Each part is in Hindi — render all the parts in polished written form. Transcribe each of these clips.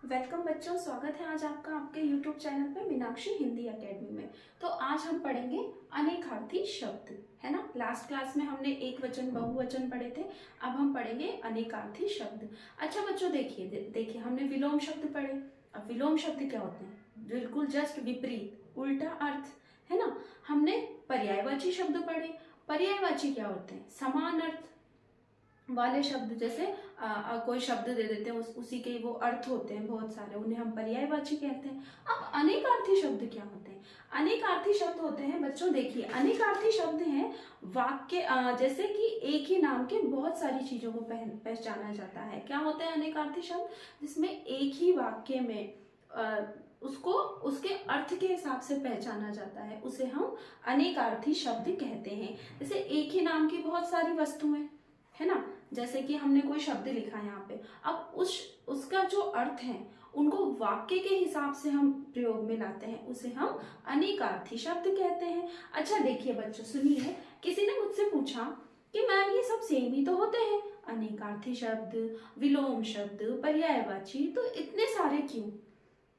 वेलकम बच्चों, स्वागत है आज आपका आपके YouTube चैनल पे मीनाक्षी हिंदी एकेडमी में। तो आज हम पढ़ेंगे अनेकार्थी शब्द, है ना। लास्ट क्लास में हमने एक वचन बहुवचन पढ़े थे, अब हम पढ़ेंगे अनेकार्थी शब्द। अच्छा बच्चों, देखिए हमने विलोम शब्द पढ़े। अब विलोम शब्द क्या होते हैं? बिल्कुल जस्ट विपरीत, उल्टा अर्थ, है ना। हमने पर्यायवाची शब्द पढ़े। पर्यायवाची क्या होते हैं? समान अर्थ वाले शब्द। जैसे कोई शब्द दे देते हैं, उसी के वो अर्थ होते हैं बहुत सारे, उन्हें हम पर्यायवाची कहते हैं। अब अनेकार्थी शब्द क्या होते हैं? अनेकार्थी शब्द होते हैं बच्चों, देखिए अनेकार्थी शब्द हैं वाक्य, जैसे कि एक ही नाम के बहुत सारी चीजों को पहचाना जाता है। क्या होते हैं अनेकार्थी शब्द? जिसमें एक ही वाक्य में उसको उसके अर्थ के हिसाब से पहचाना जाता है, उसे हम अनेकार्थी शब्द कहते हैं। जैसे एक ही नाम की बहुत सारी वस्तुएं, है ना। जैसे कि हमने कोई शब्द लिखा है यहाँ पे, अब उसका जो अर्थ है उनको वाक्य के हिसाब से हम प्रयोग में लाते हैं, उसे हम अनेकार्थी शब्द कहते हैं। अच्छा देखिए बच्चों, सुनिए, किसी ने मुझसे पूछा कि मैम ये सब सेम ही तो होते हैं, अनेकार्थी शब्द, विलोम शब्द, पर्यायवाची, तो इतने सारे क्यों?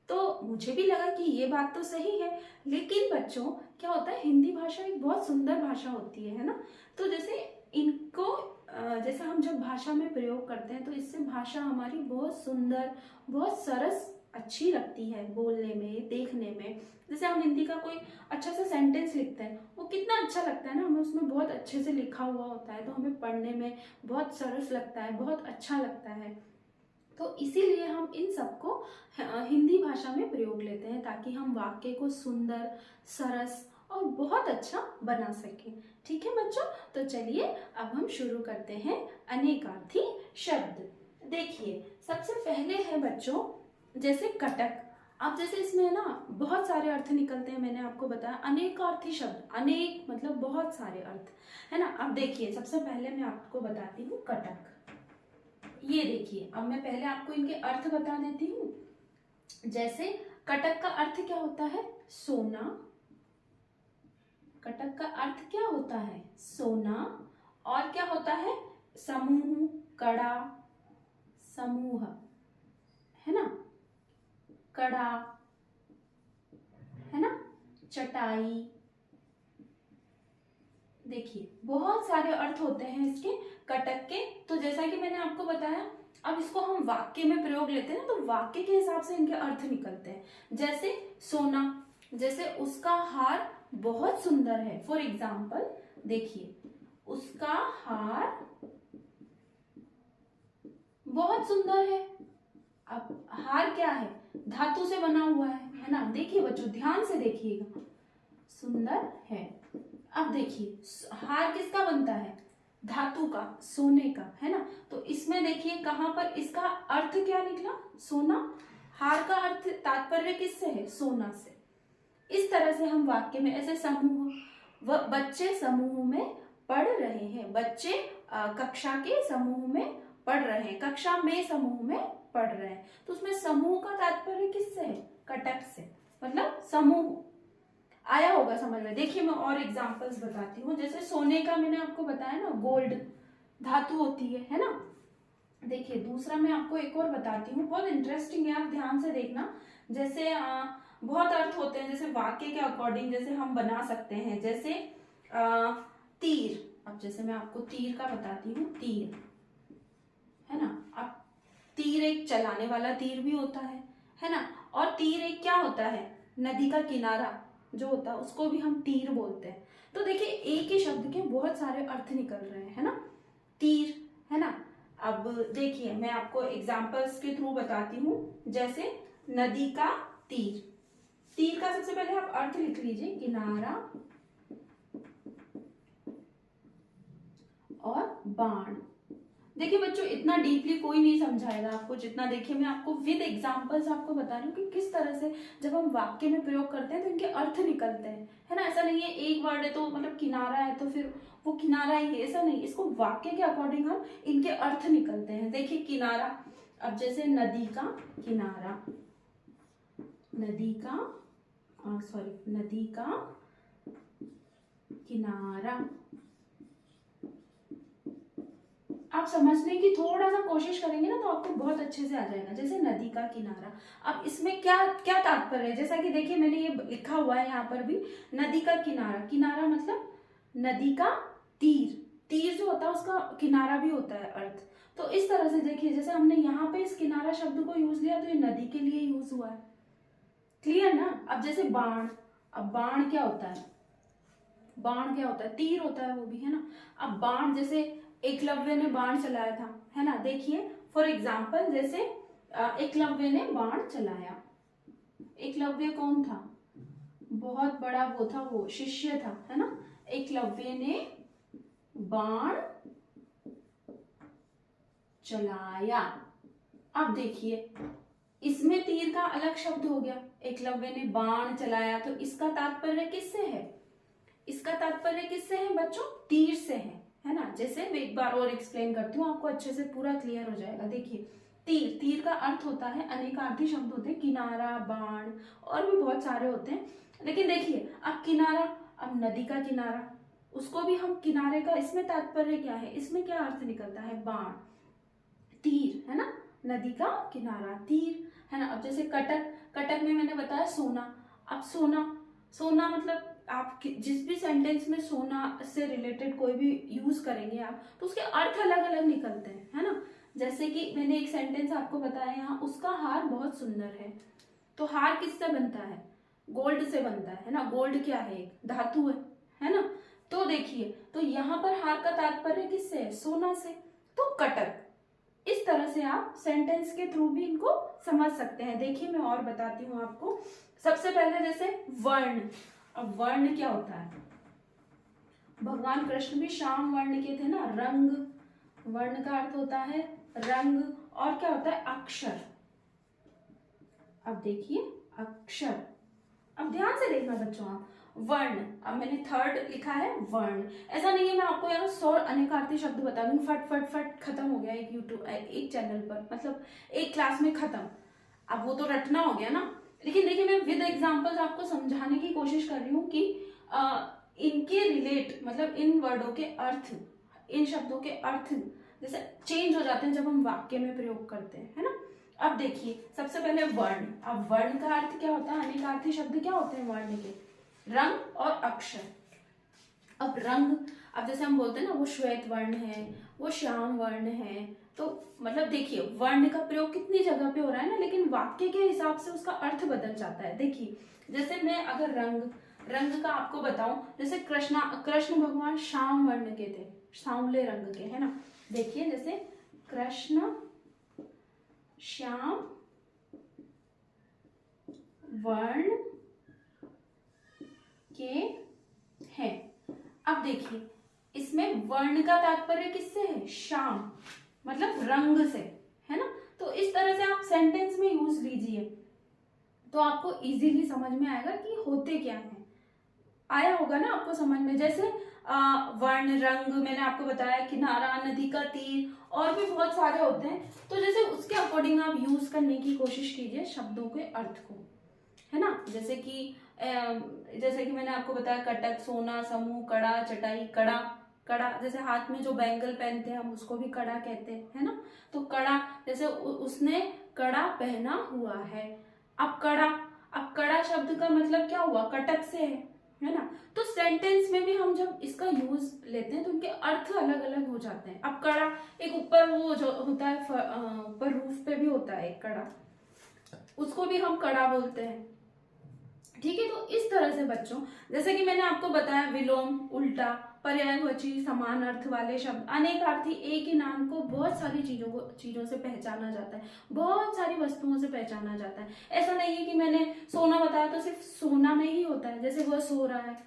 तो मुझे भी लगा कि ये बात तो सही है, लेकिन बच्चों क्या होता है, हिंदी भाषा एक बहुत सुंदर भाषा होती है ना। तो जैसे इनको जैसे हम जब भाषा में प्रयोग करते हैं तो इससे भाषा हमारी बहुत सुंदर, बहुत सरस, अच्छी लगती है बोलने में, देखने में। जैसे हम हिंदी का कोई अच्छा सा सेंटेंस लिखते हैं, वो कितना अच्छा लगता है ना, हमें उसमें बहुत अच्छे से लिखा हुआ होता है, तो हमें पढ़ने में बहुत सरस लगता है, बहुत अच्छा लगता है। तो इसीलिए हम इन सबको हिंदी भाषा में प्रयोग लेते हैं, ताकि हम वाक्य को सुंदर, सरस और बहुत अच्छा बना सकें। ठीक है बच्चों, तो चलिए अब हम शुरू करते हैं अनेकार्थी शब्द। देखिए सबसे पहले है बच्चों, जैसे कटक। अब जैसे इसमें ना बहुत सारे अर्थ निकलते हैं, मैंने आपको बताया अनेकार्थी शब्द, अनेक मतलब बहुत सारे अर्थ, है ना। अब देखिए सबसे पहले मैं आपको बताती हूँ कटक। ये देखिए, अब मैं पहले आपको इनके अर्थ बता देती हूँ। जैसे कटक का अर्थ क्या होता है? सोना। कटक का अर्थ क्या होता है? सोना। और क्या होता है? समूह, कड़ा, समूह, है ना, कड़ा, है ना, चटाई। देखिए बहुत सारे अर्थ होते हैं इसके कटक के। तो जैसा कि मैंने आपको बताया, अब इसको हम वाक्य में प्रयोग लेते हैं ना, तो वाक्य के हिसाब से इनके अर्थ निकलते हैं। जैसे सोना, जैसे उसका हार बहुत सुंदर है, फॉर एग्जाम्पल देखिए, उसका हार बहुत सुंदर है। अब हार क्या है? धातु से बना हुआ है ना। देखिए बच्चों ध्यान से देखिएगा, सुंदर है। अब देखिए हार किसका बनता है? धातु का, सोने का, है ना। तो इसमें देखिए कहां पर इसका अर्थ क्या निकला? सोना। हार का अर्थ, तात्पर्य किससे है? सोना से। इस तरह से हम वाक्य में ऐसे समूह, बच्चे समूह में पढ़ रहे हैं, बच्चे कक्षा के समूह में पढ़ रहे हैं, कक्षा में समूह में पढ़ रहे हैं। तो उसमें समूह का तात्पर्य किससे है? कटक से, मतलब समूह। आया होगा समझ में। देखिए मैं और एग्जांपल्स बताती हूँ। जैसे सोने का मैंने आपको बताया ना, गोल्ड धातु होती है ना। देखिए दूसरा मैं आपको एक और बताती हूँ, बहुत इंटरेस्टिंग है, आप ध्यान से देखना। जैसे बहुत अर्थ होते हैं, जैसे वाक्य के अकॉर्डिंग जैसे हम बना सकते हैं। जैसे तीर। अब जैसे मैं आपको तीर का बताती हूँ, तीर, है ना। अब तीर एक चलाने वाला तीर भी होता है ना। और तीर एक क्या होता है? नदी का किनारा जो होता है उसको भी हम तीर बोलते हैं। तो देखिए एक ही शब्द के बहुत सारे अर्थ निकल रहे हैं, है ना, तीर, है ना। अब देखिए मैं आपको एग्जांपल्स के थ्रू बताती हूँ। जैसे नदी का तीर, तीर का सबसे पहले आप अर्थ लिख लीजिए, किनारा और बाण। देखिए बच्चों इतना डीपली कोई नहीं समझाएगा आपको जितना, देखिए मैं आपको विद एग्जांपल्स आपको बता रही हूँ कि किस तरह से जब हम वाक्य में प्रयोग करते हैं तो इनके अर्थ निकलते हैं, है ना। ऐसा नहीं है एक वर्ड है तो मतलब किनारा है तो फिर वो किनारा ही है, ऐसा नहीं। इसको वाक्य के अकॉर्डिंग हम इनके अर्थ निकलते हैं। देखिए किनारा, अब जैसे नदी का किनारा, नदी का नदी का किनारा। आप समझने की थोड़ा सा कोशिश करेंगे ना तो आपको बहुत अच्छे से आ जाएगा। जैसे नदी का किनारा, अब इसमें क्या क्या तात्पर्य है, जैसा कि देखिए मैंने ये लिखा हुआ है यहाँ पर भी, नदी का किनारा, किनारा मतलब नदी का तीर, तीर जो होता है उसका किनारा भी होता है अर्थ। तो इस तरह से देखिए, जैसे हमने यहाँ पे इस किनारा शब्द को यूज लिया तो ये नदी के लिए यूज हुआ है, क्लियर ना। अब जैसे बाण, अब बाण क्या होता है, बाण क्या होता है, तीर होता है वो भी, है ना। अब बाण, जैसे एकलव्य ने बाण चलाया था, है ना। देखिए फॉर एग्जाम्पल, जैसे एकलव्य ने बाण चलाया, एकलव्य कौन था, बहुत बड़ा वो था, वो शिष्य था, है ना। एकलव्य ने बाण चलाया। अब देखिए इसमें तीर का अलग शब्द हो गया, एकलव्य ने बाण चलाया, तो इसका तात्पर्य किससे है, इसका तात्पर्य किससे है बच्चों, तीर से है ना। जैसे मैं एक बार और एक्सप्लेन करती हूँ, आपको अच्छे से पूरा क्लियर हो जाएगा। देखिए तीर, तीर का अर्थ होता है, अनेकार्थी शब्द होते हैं, किनारा, बाण और भी बहुत सारे होते हैं। लेकिन देखिए अब किनारा, अब नदी का किनारा, उसको भी हम किनारे का, इसमें तात्पर्य क्या है, इसमें क्या अर्थ निकलता है, बाण, तीर, है ना। नदी का किनारा, तीर, है ना। अब जैसे कटक, कटक में मैंने बताया सोना, अब सोना, सोना मतलब आप जिस भी सेंटेंस में सोना से रिलेटेड कोई भी यूज करेंगे आप, तो उसके अर्थ अलग अलग निकलते हैं, है ना। जैसे कि मैंने एक सेंटेंस आपको बताया यहाँ, उसका हार बहुत सुंदर है, तो हार किससे बनता है, गोल्ड से बनता है ना। गोल्ड क्या है, एक धातु है ना। तो देखिए, तो यहाँ पर हार का तात्पर्य किससे है, सोना से, तो कटक। इस तरह से आप सेंटेंस के थ्रू भी इनको समझ सकते हैं। देखिए मैं और बताती हूँ आपको। सबसे पहले जैसे वर्ण, अब वर्ण क्या होता है, भगवान कृष्ण भी श्याम वर्ण के थे ना, रंग, वर्ण का अर्थ होता है रंग, और क्या होता है अक्षर। अब देखिए अक्षर, अब ध्यान से देखना बच्चों आप, वर्ण, अब मैंने थर्ड लिखा है वर्ण। ऐसा नहीं है मैं आपको यहाँ 100 अनेकार्थी शब्द बता दूं, फट फट फट खत्म हो गया एक यूट्यूब एक चैनल पर, मतलब एक क्लास में खत्म, अब वो तो रटना हो गया ना। लेकिन देखिए मैं विद एग्जांपल्स आपको समझाने की कोशिश कर रही हूँ कि इनके रिलेट, मतलब इन वर्डों के अर्थ, इन शब्दों के अर्थ जैसे चेंज हो जाते हैं जब हम वाक्य में प्रयोग करते हैं, है ना। अब देखिए सबसे पहले वर्ण, अब वर्ण का अर्थ क्या होता है, अनेकार्थी शब्द क्या होते हैं वर्ण के, रंग और अक्षर। अब रंग, अब जैसे हम बोलते हैं ना वो श्वेत वर्ण है, वो श्याम वर्ण है, तो मतलब देखिए वर्ण का प्रयोग कितनी जगह पे हो रहा है ना, लेकिन वाक्य के हिसाब से उसका अर्थ बदल जाता है। देखिए जैसे मैं अगर रंग, रंग का आपको बताऊं, जैसे कृष्ण भगवान श्याम वर्ण के थे, सांवले रंग के, है ना। देखिए जैसे कृष्ण श्याम वर्ण के हैं। अब देखिए इसमें वर्ण का तात्पर्य किससे है, श्याम मतलब रंग से, है ना। तो इस तरह से आप सेंटेंस में यूज लीजिए तो आपको इजीली समझ में आएगा कि होते क्या है। आया होगा ना आपको समझ में। जैसे वर्ण, रंग मैंने आपको बताया, किनारा, नदी का तीर, और भी बहुत सारे होते हैं। तो जैसे उसके अकॉर्डिंग आप यूज करने की कोशिश कीजिए शब्दों के अर्थ को, है ना। जैसे कि मैंने आपको बताया कटक, सोना, समूह, कड़ा, चटाई, कड़ा, कड़ा जैसे हाथ में जो बैंगल पहनते हैं हम उसको भी कड़ा कहते हैं, है ना। तो कड़ा, जैसे उसने कड़ा पहना हुआ है। अब कड़ा, अब कड़ा शब्द का मतलब क्या हुआ, कटक से है ना। तो सेंटेंस में भी हम जब इसका यूज लेते हैं तो उनके अर्थ अलग अलग हो जाते हैं। अब कड़ा एक ऊपर वो जो होता है ऊपर रूफ पे भी होता है एक कड़ा, उसको भी हम कड़ा बोलते हैं, ठीक है। तो इस तरह से बच्चों, जैसे कि मैंने आपको बताया विलोम, उल्टा, पर्यायवाची, समान अर्थ वाले शब्द, अनेकार्थी, एक ही नाम को बहुत सारी चीजों से पहचाना जाता है, बहुत सारी वस्तुओं से पहचाना जाता है। ऐसा नहीं है कि मैंने सोना बताया तो सिर्फ सोना में ही होता है। जैसे वह सो रहा है,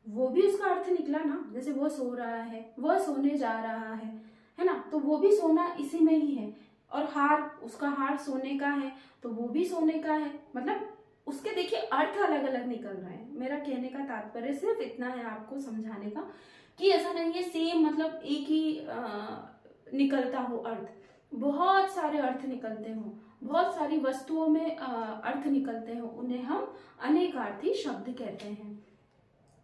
वो भी उसका अर्थ निकला ना। जैसे वह सो रहा है, वह सोने जा रहा है ना, तो वो भी सोना इसी में ही है। और हार, उसका हार सोने का है तो वो भी सोने का है। मतलब उसके देखिए अर्थ अलग अलग निकल रहे हैं। मेरा कहने का तात्पर्य सिर्फ इतना है आपको समझाने का कि ऐसा नहीं है सेम मतलब एक ही निकलता हो अर्थ, बहुत सारे अर्थ निकलते हो, बहुत सारी वस्तुओं में अर्थ निकलते हो, उन्हें हम अनेकार्थी शब्द कहते हैं।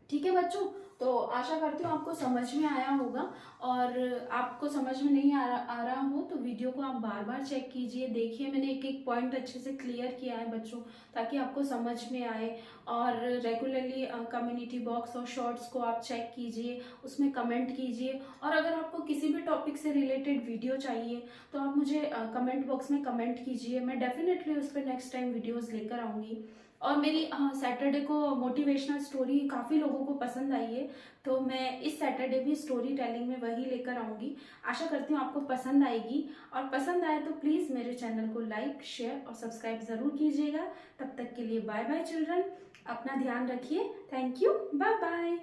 ठीक है बच्चों, तो आशा करती हूँ आपको समझ में आया होगा। और आपको समझ में नहीं आ रहा हो तो वीडियो को आप बार बार चेक कीजिए, देखिए मैंने एक एक पॉइंट अच्छे से क्लियर किया है बच्चों, ताकि आपको समझ में आए। और रेगुलरली कम्युनिटी बॉक्स और शॉर्ट्स को आप चेक कीजिए, उसमें कमेंट कीजिए। और अगर आपको किसी भी टॉपिक से रिलेटेड वीडियो चाहिए तो आप मुझे कमेंट बॉक्स में कमेंट कीजिए, मैं डेफिनेटली उस पर नेक्स्ट टाइम वीडियोज़ लेकर आऊँगी। और मेरी सैटरडे को मोटिवेशनल स्टोरी काफ़ी लोगों को पसंद आई है, तो मैं इस सैटरडे भी स्टोरी टेलिंग में वही लेकर आऊँगी। आशा करती हूँ आपको पसंद आएगी, और पसंद आए तो प्लीज़ मेरे चैनल को लाइक, शेयर और सब्सक्राइब ज़रूर कीजिएगा। तब तक के लिए बाय बाय चिल्ड्रन, अपना ध्यान रखिए। Thank you, bye bye.